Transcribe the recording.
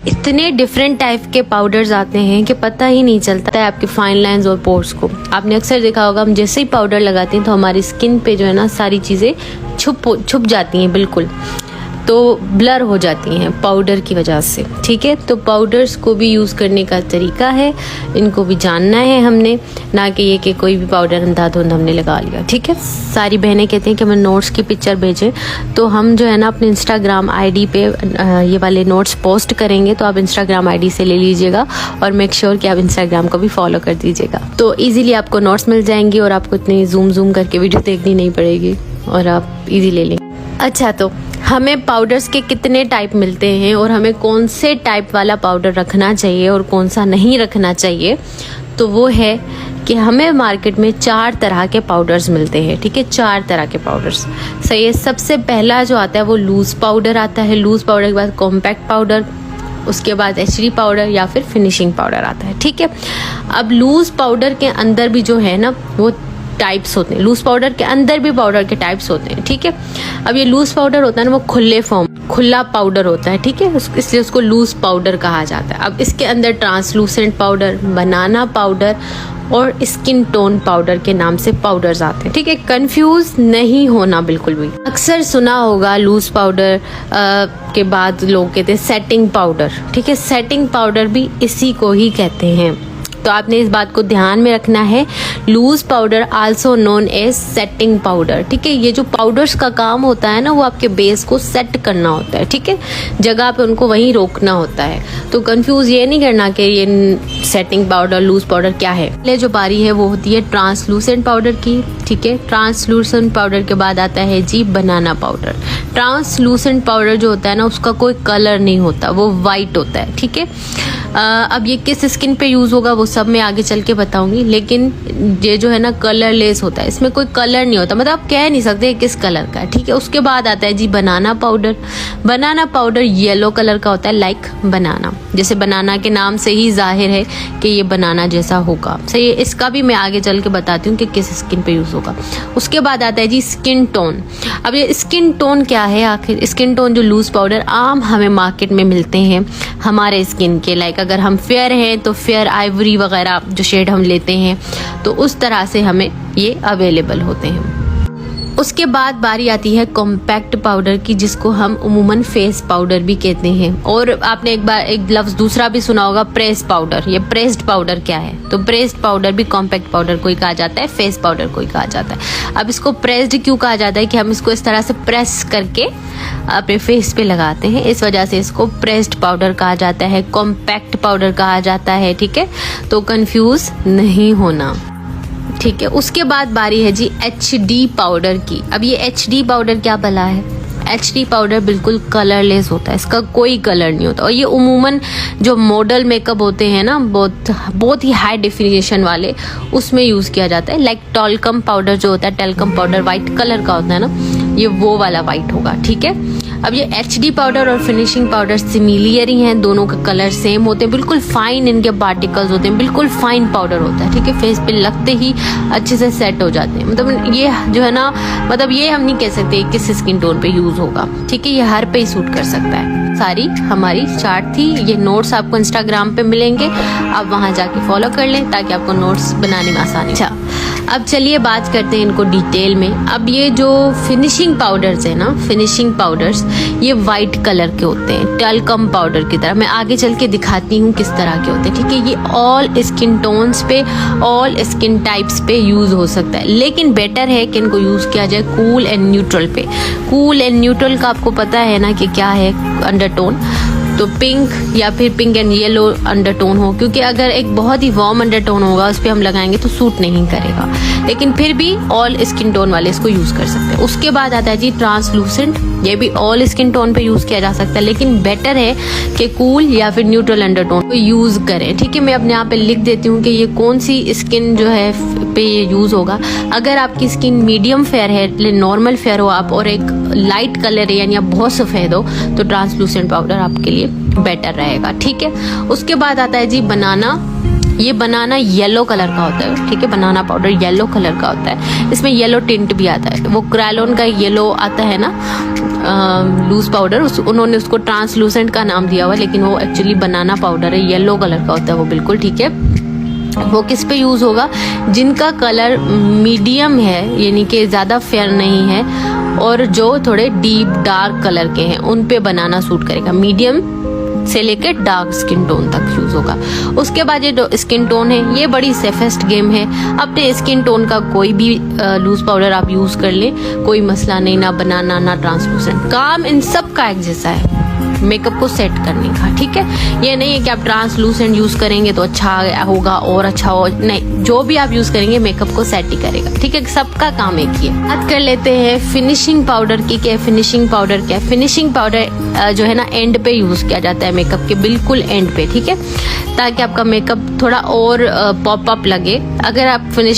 इतने different type के powders आते हैं कि पता ही नहीं चलता है आपके फाइन लाइंस और पोर्स को। आपने अक्सर देखा होगा, हम जैसे ही पाउडर लगाते हैं तो हमारी स्किन पे जो है ना सारी चीज़ें छुप जाती हैं, बिल्कुल तो ब्लर हो जाती हैं पाउडर की वजह से। ठीक है, तो पाउडर्स को भी यूज़ करने का तरीका है, इनको भी जानना है हमने, ना कि ये कि कोई भी पाउडर अंधाधुंध हमने लगा लिया। ठीक है, सारी बहनें कहती हैं कि हमें नोट्स की पिक्चर भेजें, तो हम जो है ना अपने इंस्टाग्राम आईडी पे ये वाले नोट्स पोस्ट करेंगे, तो आप इंस्टाग्राम आईडी से ले लीजिएगा और मेक श्योर कि आप इंस्टाग्राम को भी फॉलो कर दीजिएगा। तो ईजिली आपको नोट्स मिल जाएंगी और आपको इतनी जूम करके वीडियो देखनी नहीं पड़ेगी और आप ईजी ले लेंगे। अच्छा, तो हमें पाउडर्स के कितने टाइप मिलते हैं और हमें कौन से टाइप वाला पाउडर रखना चाहिए और कौन सा नहीं रखना चाहिए, तो वो है कि हमें मार्केट में 4 तरह के पाउडर्स मिलते हैं। ठीक है, 4 तरह के पाउडर्स। सही है, सबसे पहला जो आता है वो लूज पाउडर आता है। लूज पाउडर के बाद कॉम्पैक्ट पाउडर, उसके बाद HD पाउडर या फिर फिनिशिंग पाउडर आता है। ठीक है, अब लूज पाउडर के अंदर भी जो है ना वो टाइप्स होते हैं। लूज पाउडर के अंदर भी पाउडर के टाइप्स होते हैं। ठीक है, अब ये लूज पाउडर होता है ना वो खुला पाउडर होता है। ठीक है, इसलिए उसको लूज पाउडर कहा जाता है। अब इसके अंदर ट्रांसलूसेंट पाउडर, बनाना पाउडर और स्किन टोन पाउडर के नाम से पाउडर्स आते हैं। ठीक है, कंफ्यूज नहीं होना बिल्कुल भी। अक्सर सुना होगा लूज पाउडर के बाद लोग कहते हैं सेटिंग पाउडर। ठीक है, सेटिंग पाउडर भी इसी को ही कहते हैं, तो आपने इस बात को ध्यान में रखना है। Loose powder also known as setting powder. ठीक है, ये जो पाउडर्स का काम होता है ना वो आपके बेस को सेट करना होता है। ठीक है, जगह पे उनको वहीं रोकना होता है, तो कंफ्यूज ये नहीं करना कि ये सेटिंग पाउडर लूज पाउडर क्या है। पहले जो बारी है वो होती है ट्रांसलूसेंट पाउडर की। ठीक है, ट्रांसलूसेंट पाउडर के बाद आता है जी बनाना पाउडर। ट्रांसलूसेंट पाउडर जो होता है ना उसका कोई कलर नहीं होता, वो वाइट होता है। ठीक है, अब ये किस स्किन पे यूज होगा वो सब मैं आगे चल के बताऊंगी, लेकिन ये जो है ना कलरलेस होता है, इसमें कोई कलर नहीं होता, मतलब आप कह नहीं सकते किस कलर का है। ठीक है, उसके बाद आता है जी banana powder. Banana powder yellow colour का होता है, लाइक बनाना, जैसे बनाना के नाम से ही जाहिर है कि ये बनाना जैसा होगा। सही है, इसका भी मैं आगे चल के बताती हूँ कि किस स्किन पे यूज होगा। उसके बाद आता है जी स्किन टोन। अब ये स्किन टोन क्या है आखिर? स्किन टोन जो लूज पाउडर आम हमें मार्केट में मिलते हैं हमारे स्किन के, लाइक अगर हम फेयर हैं तो फेयर आइवरी वगैरह जो शेड हम लेते हैं, तो उस तरह से हमें ये अवेलेबल होते हैं। उसके बाद बारी आती है कॉम्पैक्ट पाउडर की, जिसको हम उमूमन फेस पाउडर भी कहते हैं। और आपने एक लफ्ज दूसरा भी सुना होगा, प्रेस पाउडर। ये प्रेस्ड पाउडर क्या है? तो प्रेस्ड पाउडर भी कॉम्पैक्ट पाउडर को ही कहा जाता है, फेस पाउडर को ही कहा जाता है। अब इसको प्रेस्ड क्यों कहा जाता है? कि हम इसको इस तरह से प्रेस करके अपने फेस पे लगाते हैं, इस वजह से इसको प्रेस्ड पाउडर कहा जाता है, कॉम्पैक्ट पाउडर कहा जाता है। ठीक है, तो कंफ्यूज नहीं होना। ठीक है, उसके बाद बारी है जी HD पाउडर की। अब ये HD पाउडर क्या भला है? HD पाउडर बिल्कुल कलरलेस होता है, इसका कोई कलर नहीं होता, और ये उमूमन जो मॉडल मेकअप होते हैं ना बहुत ही हाई डेफिनेशन वाले, उसमें यूज किया जाता है। लाइक टॉल्कम पाउडर जो होता है, टैल्कम पाउडर व्हाइट कलर का होता है ना, ये वो वाला व्हाइट होगा। ठीक है, अब ये HD पाउडर और फिनिशिंग पाउडर सिमिलियर ही हैं, दोनों का कलर सेम होते हैं, बिल्कुल फाइन इनके पार्टिकल्स होते हैं, बिल्कुल फाइन पाउडर होता है। ठीक है, फेस पे लगते ही अच्छे से सेट हो जाते हैं। मतलब ये जो है ना, मतलब ये हम नहीं कह सकते किस स्किन टोन पे यूज होगा। ठीक है, ये हर पे ही सूट कर सकता है। सारी हमारी चार्ट थी, ये नोट्स आपको इंस्टाग्राम पे मिलेंगे, आप वहां जाके फॉलो कर लें ताकि आपको नोट्स बनाने में आसानी। अच्छा, अब चलिए बात करते हैं इनको डिटेल में। अब ये जो फिनिशिंग पाउडर्स है ना, फिनिशिंग पाउडर्स ये वाइट कलर के होते हैं, टैल्कम पाउडर की तरह। मैं आगे चल के दिखाती हूँ किस तरह के होते हैं। ठीक है, ये ऑल स्किन टोन्स पे, ऑल स्किन टाइप्स पे यूज हो सकता है, लेकिन बेटर है कि इनको यूज किया जाए कूल एंड न्यूट्रल पे। कूल एंड न्यूट्रल का आपको पता है ना कि क्या है अंडरटोन, तो पिंक या फिर पिंक एंड येलो अंडरटोन हो, क्योंकि अगर एक बहुत ही वार्म अंडरटोन होगा उस पर हम लगाएंगे तो सूट नहीं करेगा, लेकिन फिर भी ऑल स्किन टोन वाले इसको यूज कर सकते हैं। उसके बाद आता है जी ट्रांसलूसेंट, ये भी ऑल स्किन टोन पे यूज किया जा सकता है, लेकिन बेटर है कि कूल या फिर न्यूट्रल अंडरटोन को यूज करें। ठीक है, मैं अपने यहाँ पे लिख देती हूँ कि ये कौन सी स्किन जो है पे ये यूज होगा। अगर आपकी स्किन मीडियम फेयर है, नॉर्मल फेयर हो आप, और एक लाइट कलर है यानी आप बहुत सफेद हो, तो ट्रांसलूसेंट पाउडर आपके लिए बेटर रहेगा। ठीक है, उसके बाद आता है जी बनाना ये बनाना येलो कलर का होता है, ठीक है, बनाना पाउडर येलो कलर का होता है, इसमें येलो टिंट भी आता है। वो क्रायोन का येलो आता है ना लूज पाउडर, उन्होंने उसको ट्रांसलूसेंट का नाम दिया हुआ, लेकिन वो एक्चुअली बनाना पाउडर है, येलो कलर का होता है वो, बिल्कुल ठीक है। वो किस पे यूज होगा? जिनका कलर मीडियम है, यानी कि ज्यादा फेयर नहीं है और जो थोड़े डीप डार्क कलर के हैं, उन पे बनाना सूट करेगा। मीडियम से लेके डार्क स्किन टोन तक यूज होगा। उसके बाद ये जो स्किन टोन है, ये बड़ी सेफेस्ट गेम है। अपने स्किन टोन का कोई भी लूज पाउडर आप यूज कर लें, कोई मसला नहीं, ना बनाना ना ट्रांसलूसेंट, काम इन सब का एक जैसा है मेकअप को सेट करने का, ठीक है। ये नहीं है कि आप ट्रांसलूसेंट यूज करेंगे तो अच्छा होगा और अच्छा हो, नहीं, जो भी आप यूज करेंगे मेकअप को सेट ही करेगा, ठीक है। सबका काम एक ही है। बात कर लेते हैं फिनिशिंग पाउडर की। क्या फिनिशिंग पाउडर क्या है? फिनिशिंग पाउडर जो है ना एंड पे यूज किया जाता है, मेकअप के बिल्कुल एंड पे, ठीक है, ताकि आपका मेकअप थोड़ा और पॉप अप लगे। अगर आप फिनिशिंग